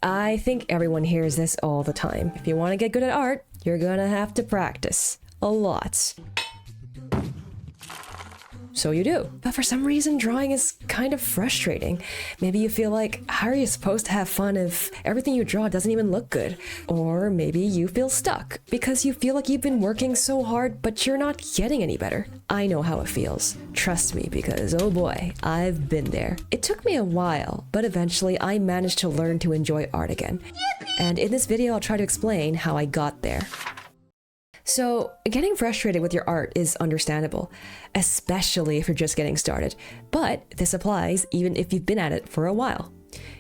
I think everyone hears this all the time. If you want to get good at art, you're gonna have to practice. A lot. So you do. But for some reason, drawing is kind of frustrating. Maybe you feel like, how are you supposed to have fun if everything you draw doesn't even look good? Or maybe you feel stuck because you feel like you've been working so hard, but you're not getting any better. I know how it feels. Trust me, because oh boy, I've been there. It took me a while, but eventually I managed to learn to enjoy art again. And in this video, I'll try to explain how I got there. So, getting frustrated with your art is understandable, especially if you're just getting started. But this applies even if you've been at it for a while.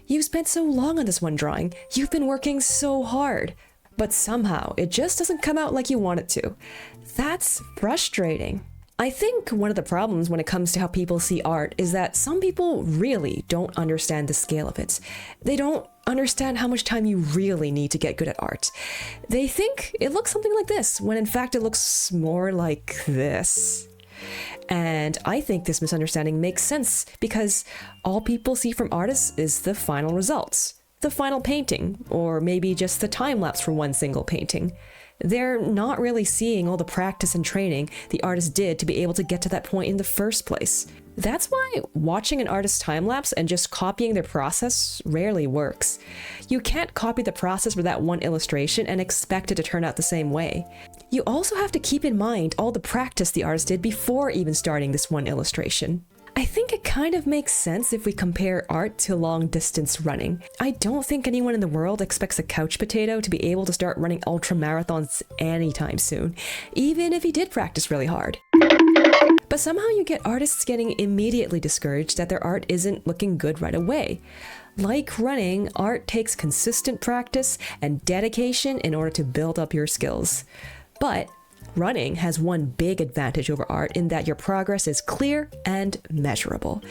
You've spent so long on this one drawing, you've been working so hard, but somehow it just doesn't come out like you want it to. That's frustrating. I think one of the problems when it comes to how people see art is that some people really don't understand the scale of it. They don't understand how much time you really need to get good at art. They think it looks something like this, when in fact it looks more like this. And I think this misunderstanding makes sense because all people see from artists is the final results, the final painting, or maybe just the time lapse for one single painting. They're not really seeing all the practice and training the artist did to be able to get to that point in the first place. That's why watching an artist's time-lapse and just copying their process rarely works. You can't copy the process for that one illustration and expect it to turn out the same way. You also have to keep in mind all the practice the artist did before even starting this one illustration. I think it kind of makes sense if we compare art to long-distance running. I don't think anyone in the world expects a couch potato to be able to start running ultra-marathons anytime soon, even if he did practice really hard. But somehow you get artists getting immediately discouraged that their art isn't looking good right away. Like running, art takes consistent practice and dedication in order to build up your skills. But running has one big advantage over art in that your progress is clear and measurable.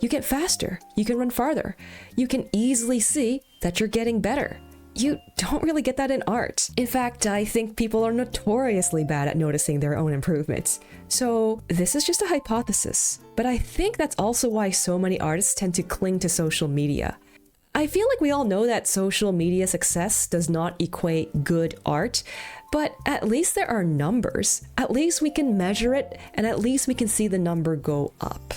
You get faster, you can run farther, you can easily see that you're getting better. You don't really get that in art. In fact, I think people are notoriously bad at noticing their own improvements. So this is just a hypothesis, but I think that's also why so many artists tend to cling to social media. I feel like we all know that social media success does not equate good art, but at least there are numbers. At least we can measure it, and at least we can see the number go up.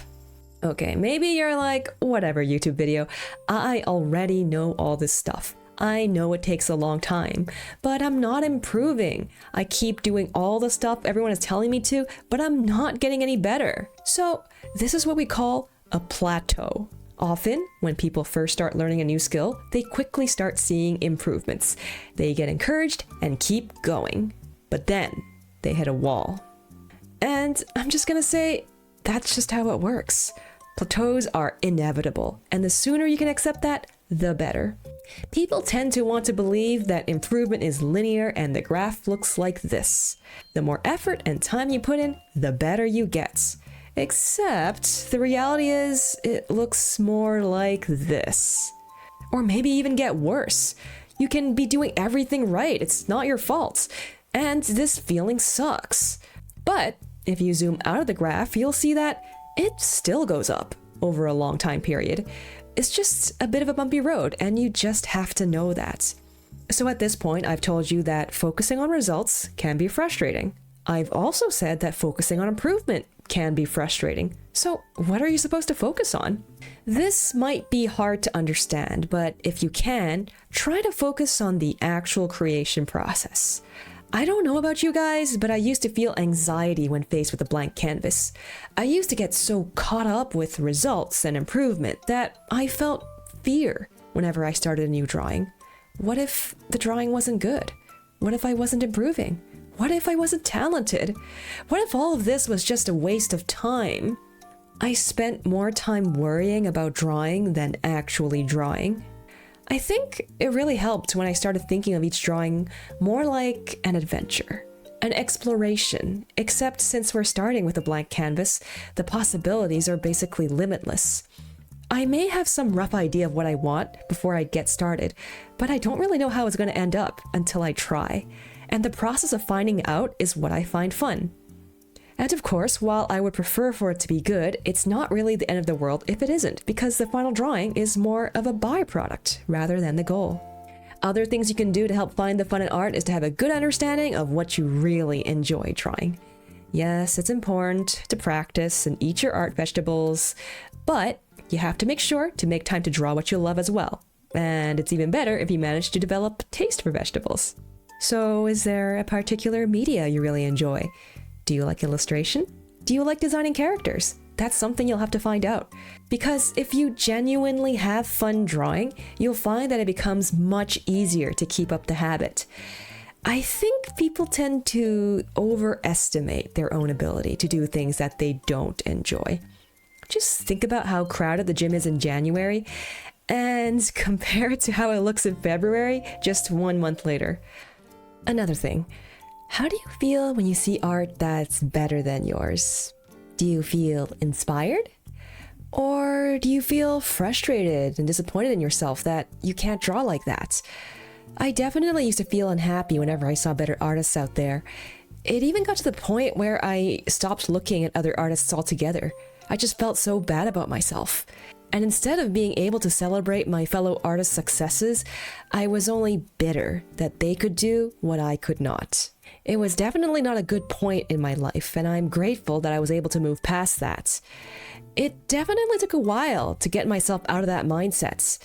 Okay, maybe you're like, whatever YouTube video, I already know all this stuff. I know it takes a long time, but I'm not improving. I keep doing all the stuff everyone is telling me to, but I'm not getting any better. So this is what we call a plateau. Often, when people first start learning a new skill, they quickly start seeing improvements. They get encouraged and keep going. But then, they hit a wall. And I'm just gonna say, that's just how it works. Plateaus are inevitable, and the sooner you can accept that, the better. People tend to want to believe that improvement is linear and the graph looks like this. The more effort and time you put in, the better you get. Except the reality is it looks more like this. Or maybe even get worse. You can be doing everything right, it's not your fault. And this feeling sucks. But if you zoom out of the graph, you'll see that it still goes up over a long time period. It's just a bit of a bumpy road, and you just have to know that. So at this point, I've told you that focusing on results can be frustrating. I've also said that focusing on improvement can be frustrating. So what are you supposed to focus on? This might be hard to understand, but if you can, try to focus on the actual creation process. I don't know about you guys, but I used to feel anxiety when faced with a blank canvas. I used to get so caught up with results and improvement that I felt fear whenever I started a new drawing. What if the drawing wasn't good? What if I wasn't improving? What if I wasn't talented? What if all of this was just a waste of time? I spent more time worrying about drawing than actually drawing. I think it really helped when I started thinking of each drawing more like an adventure, an exploration, except since we're starting with a blank canvas, the possibilities are basically limitless. I may have some rough idea of what I want before I get started, but I don't really know how it's going to end up until I try. And the process of finding out is what I find fun. And of course, while I would prefer for it to be good, it's not really the end of the world if it isn't, because the final drawing is more of a byproduct rather than the goal. Other things you can do to help find the fun in art is to have a good understanding of what you really enjoy drawing. Yes, it's important to practice and eat your art vegetables, but you have to make sure to make time to draw what you love as well. And it's even better if you manage to develop taste for vegetables. So, is there a particular media you really enjoy? Do you like illustration? Do you like designing characters? That's something you'll have to find out. Because if you genuinely have fun drawing, you'll find that it becomes much easier to keep up the habit. I think people tend to overestimate their own ability to do things that they don't enjoy. Just think about how crowded the gym is in January and compare it to how it looks in February just 1 month later. Another thing, how do you feel when you see art that's better than yours? Do you feel inspired? Or do you feel frustrated and disappointed in yourself that you can't draw like that? I definitely used to feel unhappy whenever I saw better artists out there. It even got to the point where I stopped looking at other artists altogether. I just felt so bad about myself. And instead of being able to celebrate my fellow artists' successes, I was only bitter that they could do what I could not. It was definitely not a good point in my life, and I'm grateful that I was able to move past that. It definitely took a while to get myself out of that mindset.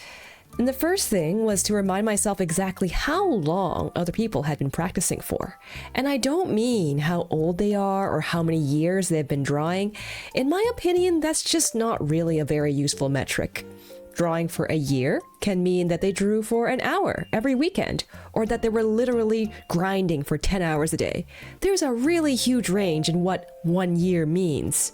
And the first thing was to remind myself exactly how long other people had been practicing for. And I don't mean how old they are or how many years they've been drawing. In my opinion, that's just not really a very useful metric. Drawing for a year can mean that they drew for an hour every weekend, or that they were literally grinding for 10 hours a day. There's a really huge range in what 1 year means.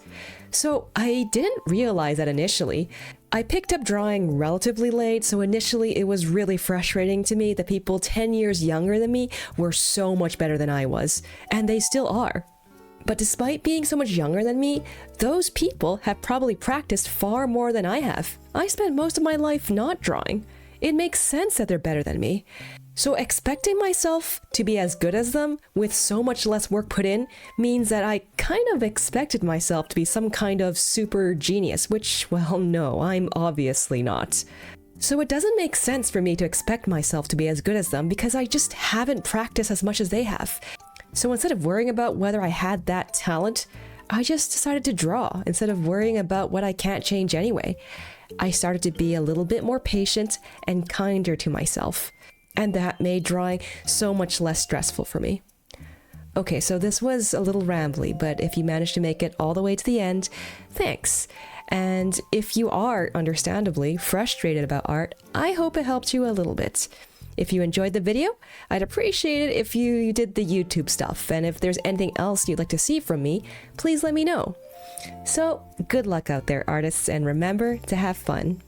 So I didn't realize that initially. I picked up drawing relatively late, so initially it was really frustrating to me that people 10 years younger than me were so much better than I was, and they still are. But despite being so much younger than me, those people have probably practiced far more than I have. I spent most of my life not drawing. It makes sense that they're better than me. So expecting myself to be as good as them with so much less work put in means that I kind of expected myself to be some kind of super genius, which, well, no, I'm obviously not. So it doesn't make sense for me to expect myself to be as good as them because I just haven't practiced as much as they have. So instead of worrying about whether I had that talent, I just decided to draw instead of worrying about what I can't change anyway. I started to be a little bit more patient and kinder to myself. And that made drawing so much less stressful for me. Okay, so this was a little rambly, but if you managed to make it all the way to the end, thanks. And if you are, understandably, frustrated about art, I hope it helped you a little bit. If you enjoyed the video, I'd appreciate it if you did the YouTube stuff, and if there's anything else you'd like to see from me, please let me know. So, good luck out there, artists, and remember to have fun.